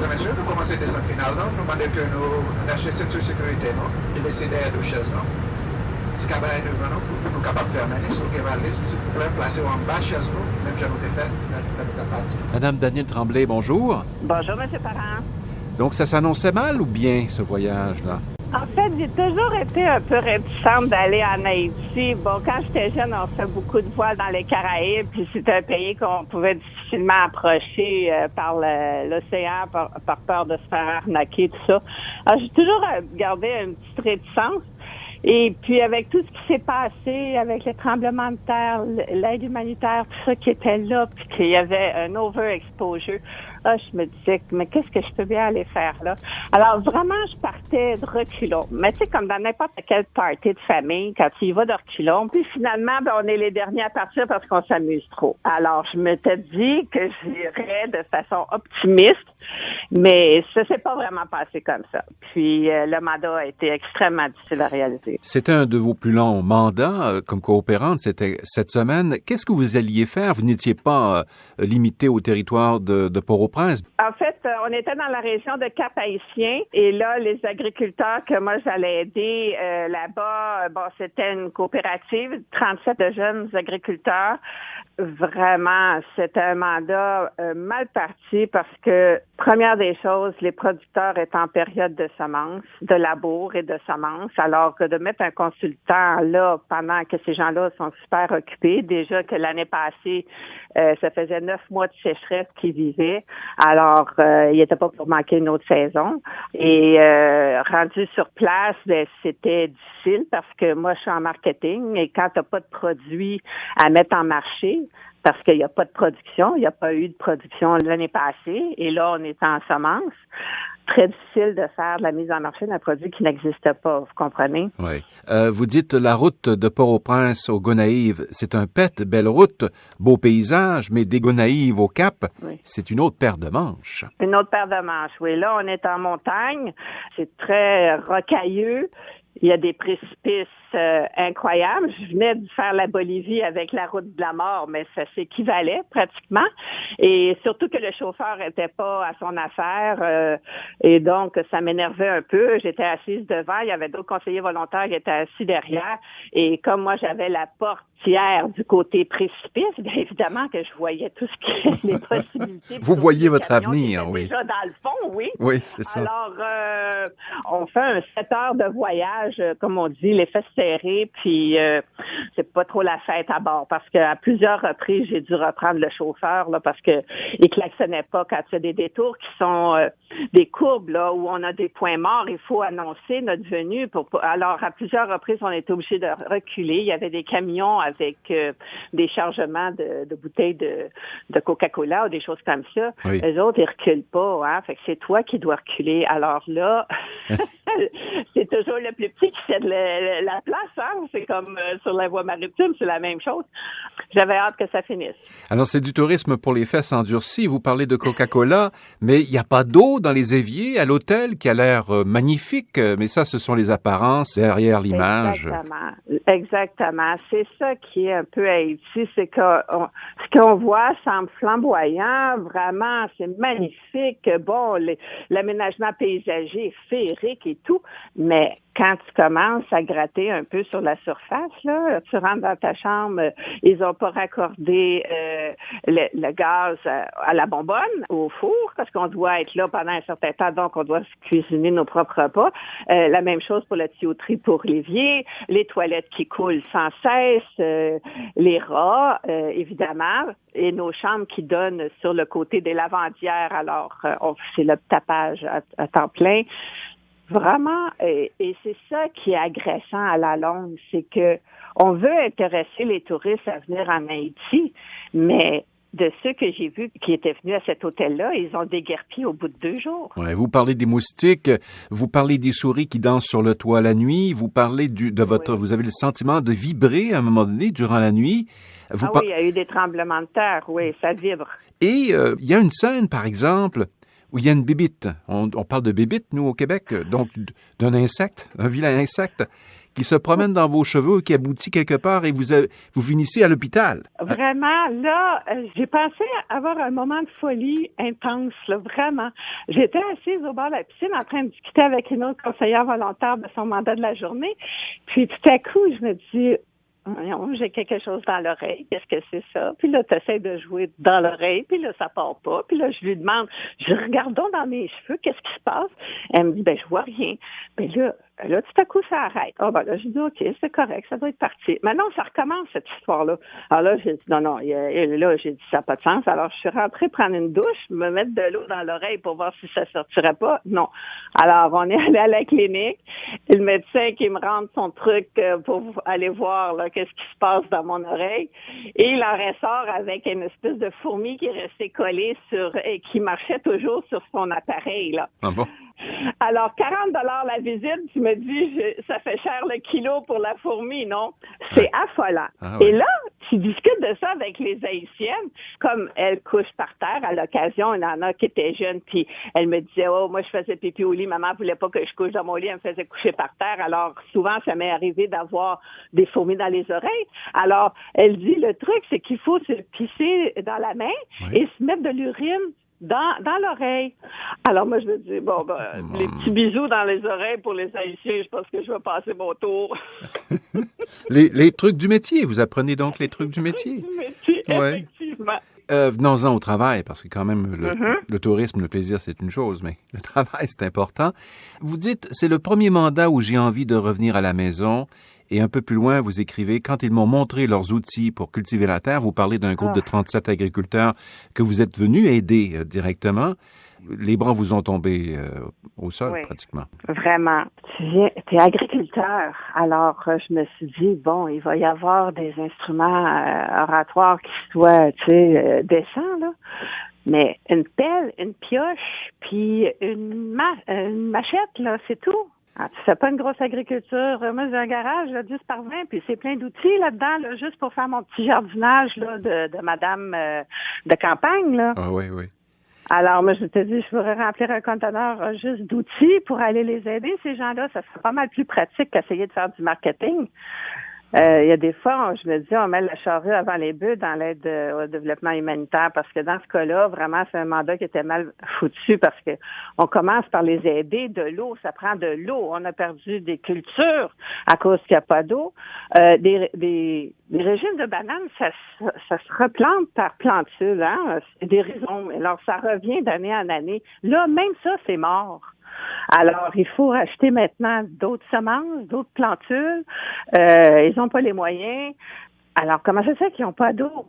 mesdames et messieurs, nous commençons des descente finale, non? Nous demandons que nous lâchions cette sécurité, non? Et décider de chaise, non? Ce cabaret nous venons, nous capables de faire mener sur le cavalisme, s'il vous plaît, placez-vous en bas chez nous, même si nous fait, la partie. Madame Danielle Tremblay, bonjour. Bonjour, M. Parent. Donc, ça s'annonçait mal ou bien, ce voyage-là? En fait, j'ai toujours été un peu réticente d'aller en Haïti. Bon, quand j'étais jeune, on fait beaucoup de vols dans les Caraïbes, puis c'était un pays qu'on pouvait difficilement approcher par l'océan, par peur de se faire arnaquer, tout ça. Alors, j'ai toujours gardé une petite réticence. Et puis, avec tout ce qui s'est passé, avec les tremblements de terre, l'aide humanitaire, tout ça qui était là, puis qu'il y avait un overexposure, je me disais, mais qu'est-ce que je peux bien aller faire là? Alors, vraiment, je partais de reculons. Mais tu sais, comme dans n'importe quel party de famille, quand tu y vas de reculons, puis finalement, on est les derniers à partir parce qu'on s'amuse trop. Alors, je m'étais dit que j'irais de façon optimiste, mais ça s'est pas vraiment passé comme ça. Puis, le mandat a été extrêmement difficile à réaliser. C'était un de vos plus longs mandats comme coopérante, c'était cette semaine. Qu'est-ce que vous alliez faire? Vous n'étiez pas limité au territoire de Port-au-Prince. En fait, on était dans la région de Cap-Haïtien et là, les agriculteurs que moi j'allais aider là-bas, c'était une coopérative, 37 de jeunes agriculteurs. Vraiment, c'était un mandat mal parti parce que, première des choses, les producteurs étaient en période de semences, de labour et de semences, alors que de mettre un consultant là pendant que ces gens-là sont super occupés, déjà que l'année passée, ça faisait 9 mois de sécheresse qu'ils vivaient, alors il n'était pas pour manquer une autre saison. Et rendu sur place, c'était difficile parce que moi, je suis en marketing et quand tu n'as pas de produits à mettre en marché, parce qu'il n'y a pas de production, il n'y a pas eu de production l'année passée, et là, on est en semence. Très difficile de faire de la mise en marché d'un produit qui n'existe pas, vous comprenez? Oui. Vous dites la route de Port-au-Prince au Gonaïves, c'est un pet, belle route, beau paysage, mais des Gonaïves au Cap, oui. C'est une autre paire de manches. Une autre paire de manches, oui. Là, on est en montagne, c'est très rocailleux. Il y a des précipices incroyables. Je venais de faire la Bolivie avec la route de la mort, mais ça s'équivalait pratiquement. Et surtout que le chauffeur n'était pas à son affaire. Et donc, ça m'énervait un peu. J'étais assise devant. Il y avait d'autres conseillers volontaires qui étaient assis derrière. Et comme moi, j'avais la portière du côté précipice, bien évidemment que je voyais tout ce qui est les possibilités. Vous voyez votre avenir, oui. Déjà dans le fond, oui. Oui, c'est ça. Alors, on fait un 7 heures de voyage, comme on dit, les fesses serrées, puis c'est pas trop la fête à bord, parce qu'à plusieurs reprises, j'ai dû reprendre le chauffeur, là, parce que il klaxonnait pas quand il y a des détours qui sont des courbes, là, où on a des points morts, il faut annoncer notre venue. Alors, à plusieurs reprises, on était obligé de reculer. Il y avait des camions avec des chargements de bouteilles de Coca-Cola ou des choses comme ça. Oui. Les autres, ils reculent pas, hein. Fait que c'est toi qui dois reculer. Alors là, c'est toujours le plus petit qui cède la place, hein. C'est comme sur la voie maritime, c'est la même chose. J'avais hâte que ça finisse. Alors, c'est du tourisme pour les fesses endurcies. Vous parlez de Coca-Cola, mais il n'y a pas d'eau dans les éviers à l'hôtel qui a l'air magnifique. Mais ça, ce sont les apparences derrière l'image. Exactement. C'est ça qui est un peu Haïti, c'est que ce qu'on voit semble flamboyant, vraiment, c'est magnifique. Bon, l'aménagement paysager, féerique et tout, mais quand tu commences à gratter un peu sur la surface, là, tu rentres dans ta chambre, ils n'ont pas raccordé le gaz à la bonbonne, au four, parce qu'on doit être là pendant un certain temps, donc on doit se cuisiner nos propres repas. La même chose pour la tuyauterie pour l'évier, les toilettes qui coulent sans cesse, les rats, évidemment, et nos chambres qui donnent sur le côté des lavandières, alors c'est le tapage à temps plein. Vraiment, et c'est ça qui est agressant à la longue, c'est que on veut intéresser les touristes à venir en Haïti, mais de ceux que j'ai vus qui étaient venus à cet hôtel-là, ils ont déguerpi au bout de 2 jours. Ouais, vous parlez des moustiques, vous parlez des souris qui dansent sur le toit la nuit, vous parlez de votre, oui. Vous avez le sentiment de vibrer à un moment donné durant la nuit. Oui, il y a eu des tremblements de terre, oui, ça vibre. Et il y a une scène, par exemple, où il y a une bébite. On parle de bébite, nous, au Québec, donc d'un insecte, un vilain insecte, qui se promène dans vos cheveux, qui aboutit quelque part et vous finissez à l'hôpital. Vraiment, là, j'ai pensé avoir un moment de folie intense, là, vraiment. J'étais assise au bord de la piscine en train de discuter avec une autre conseillère volontaire de son mandat de la journée. Puis tout à coup, je me dis, voyons, j'ai quelque chose dans l'oreille. Qu'est-ce que c'est ça? Puis là, tu essaies de jouer dans l'oreille, puis là, ça part pas. Puis là, je lui demande, regardons dans mes cheveux, qu'est-ce qui se passe? Elle me dit, je vois rien. Mais là, tout à coup, ça arrête. Là, j'ai dit, OK, c'est correct, ça doit être parti. Maintenant, ça recommence, cette histoire-là. Alors là, j'ai dit, non, et là, j'ai dit, ça n'a pas de sens. Alors, je suis rentrée prendre une douche, me mettre de l'eau dans l'oreille pour voir si ça sortirait pas. Non. Alors, on est allé à la clinique. Et le médecin qui me rentre son truc pour aller voir, là, qu'est-ce qui se passe dans mon oreille. Et il en ressort avec une espèce de fourmi qui est restée collée et qui marchait toujours sur son appareil, là. Ah bon? Alors, 40 $ la visite, tu me dis, ça fait cher le kilo pour la fourmi, non? C'est affolant. Ah, oui. Et là, tu discutes de ça avec les Haïtiennes, comme elles couchent par terre à l'occasion, il y en a qui étaient jeunes, puis elle me disait, moi, je faisais pipi au lit, maman voulait pas que je couche dans mon lit, elle me faisait coucher par terre. Alors, souvent, ça m'est arrivé d'avoir des fourmis dans les oreilles. Alors, elle dit, le truc, c'est qu'il faut se pisser dans la main et se mettre de l'urine dans l'oreille. Alors, moi, je me dis, les petits bisous dans les oreilles pour les Haïtiens, je pense que je vais passer mon tour. Les trucs du métier, vous apprenez donc les trucs du métier. Du métier, effectivement. Venons-en au travail, parce que quand même, le tourisme, le plaisir, c'est une chose, mais le travail, c'est important. Vous dites, c'est le premier mandat où j'ai envie de revenir à la maison. Et un peu plus loin, vous écrivez, quand ils m'ont montré leurs outils pour cultiver la terre, vous parlez d'un groupe de 37 agriculteurs que vous êtes venus aider directement. Les bras vous ont tombé au sol, pratiquement. Vraiment. Tu es agriculteur. Alors, je me suis dit, il va y avoir des instruments oratoires qui soient, décents, là. Mais une pelle, une pioche, puis une machette, là, c'est tout. Tu fais pas une grosse agriculture. Moi, j'ai un garage, là, 10 par 20, puis c'est plein d'outils là-dedans, là, juste pour faire mon petit jardinage, là, de madame de campagne, là. Ah oui, oui. Alors, moi, je te dis, je voudrais remplir un conteneur juste d'outils pour aller les aider, ces gens-là. Ça serait pas mal plus pratique qu'essayer de faire du marketing. Il y a des fois, je me dis, on met la charrue avant les bœufs dans l'aide au développement humanitaire parce que dans ce cas-là, vraiment, c'est un mandat qui était mal foutu parce que on commence par les aider. De l'eau, ça prend de l'eau. On a perdu des cultures à cause qu'il n'y a pas d'eau. Des régimes de bananes, ça se replante par plantule, hein. C'est des rhizomes. Alors, ça revient d'année en année. Là, même ça, c'est mort. Alors, il faut acheter maintenant d'autres semences, d'autres plantules. Ils n'ont pas les moyens. Alors, comment ça se fait qu'ils n'ont pas d'eau?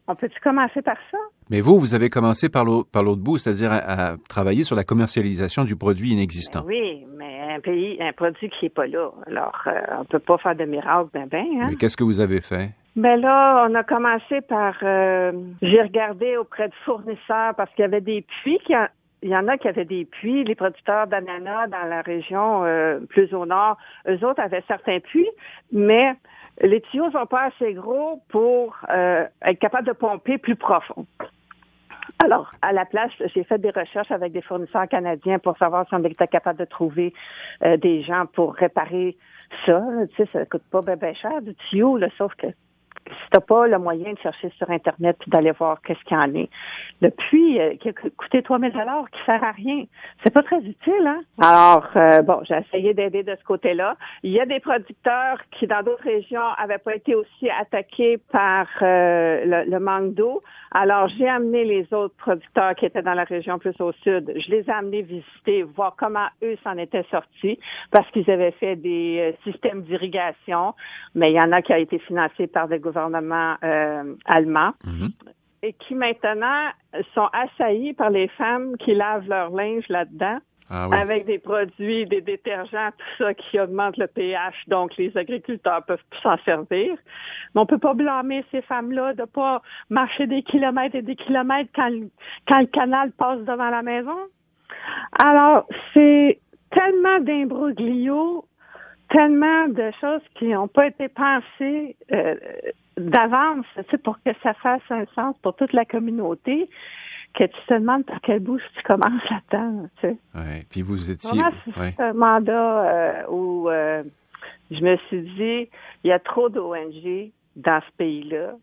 On peut-tu commencer par ça? Mais vous avez commencé par l'autre bout, c'est-à-dire à travailler sur la commercialisation du produit inexistant. Oui, mais un produit qui n'est pas là. Alors, on peut pas faire de miracle, hein? Mais qu'est-ce que vous avez fait? Ben là, on a commencé par... j'ai regardé auprès de fournisseurs parce qu'il y avait des puits il y en a qui avaient des puits. Les producteurs d'ananas dans la région plus au nord, eux autres avaient certains puits, mais les tuyaux sont pas assez gros pour être capables de pomper plus profond. Alors, à la place, j'ai fait des recherches avec des fournisseurs canadiens pour savoir si on était capable de trouver des gens pour réparer ça. Tu sais, ça coûte pas bien cher du tuyau, là, sauf que si t'as pas le moyen de chercher sur Internet puis d'aller voir qu'est-ce qu'il y en est. Le puits qui a coûté 3 000 $ qui sert à rien. C'est pas très utile, hein? Alors, j'ai essayé d'aider de ce côté-là. Il y a des producteurs qui, dans d'autres régions, avaient pas été aussi attaqués par le manque d'eau. Alors, j'ai amené les autres producteurs qui étaient dans la région plus au sud. Je les ai amenés visiter, voir comment eux s'en étaient sortis parce qu'ils avaient fait des systèmes d'irrigation. Mais il y en a qui ont été financés par des gouvernements allemands. Mm-hmm. Et qui maintenant sont assaillis par les femmes qui lavent leur linge là-dedans. Ah oui. Avec des produits, des détergents, tout ça qui augmente le pH, donc les agriculteurs peuvent plus s'en servir. Mais on peut pas blâmer ces femmes-là de pas marcher des kilomètres et des kilomètres quand le canal passe devant la maison. Alors, c'est tellement d'imbroglio, tellement de choses qui n'ont pas été pensées d'avance, tu sais, pour que ça fasse un sens pour toute la communauté, que tu te demandes par quelle bouche tu commences là-dedans, tu sais. Oui, puis vous étiez... C'est un mandat où Je me suis dit, il y a trop d'ONG dans ce pays-là.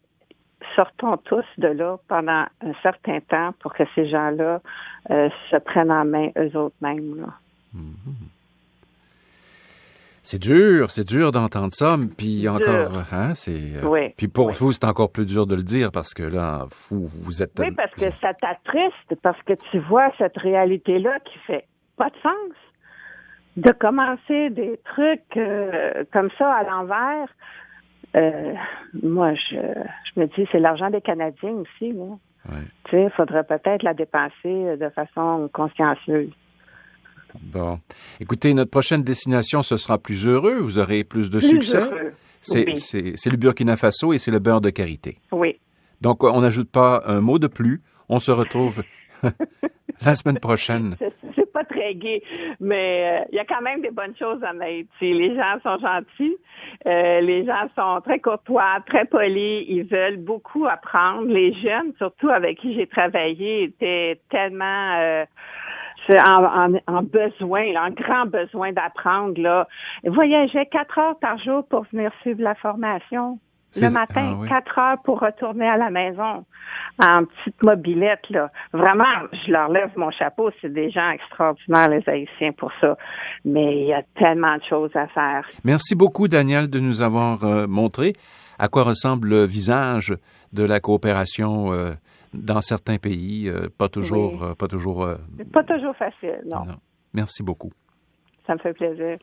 Sortons tous de là pendant un certain temps pour que ces gens-là se prennent en main eux autres mêmes. Là. Mm-hmm. C'est dur d'entendre ça, puis encore, hein, oui, puis pour vous, c'est encore plus dur de le dire parce que là, vous êtes... Oui, parce que ça t'attriste, parce que tu vois cette réalité-là qui fait pas de sens. De commencer des trucs comme ça à l'envers, moi, je me dis, c'est l'argent des Canadiens aussi, là. Ouais. Tu sais, il faudrait peut-être la dépenser de façon consciencieuse. Bon. Écoutez, notre prochaine destination, ce sera plus heureux. Vous aurez plus de succès. Heureux. C'est le Burkina Faso et c'est le beurre de karité. Oui. Donc, on n'ajoute pas un mot de plus. On se retrouve la semaine prochaine. C'est pas très gai, mais il y a quand même des bonnes choses en Haïti. Les gens sont gentils, les gens sont très courtois, très polis, ils veulent beaucoup apprendre. Les jeunes, surtout avec qui j'ai travaillé, étaient tellement... en besoin, là, en grand besoin d'apprendre, là. Ils voyageaient 4 heures par jour pour venir suivre la formation. Le matin, 4 heures pour retourner à la maison en petite mobilette, là. Vraiment, je leur lève mon chapeau. C'est des gens extraordinaires, les Haïtiens, pour ça. Mais il y a tellement de choses à faire. Merci beaucoup, Danielle, de nous avoir montré à quoi ressemble le visage de la coopération dans certains pays. Pas toujours facile, non. Merci beaucoup. Ça me fait plaisir.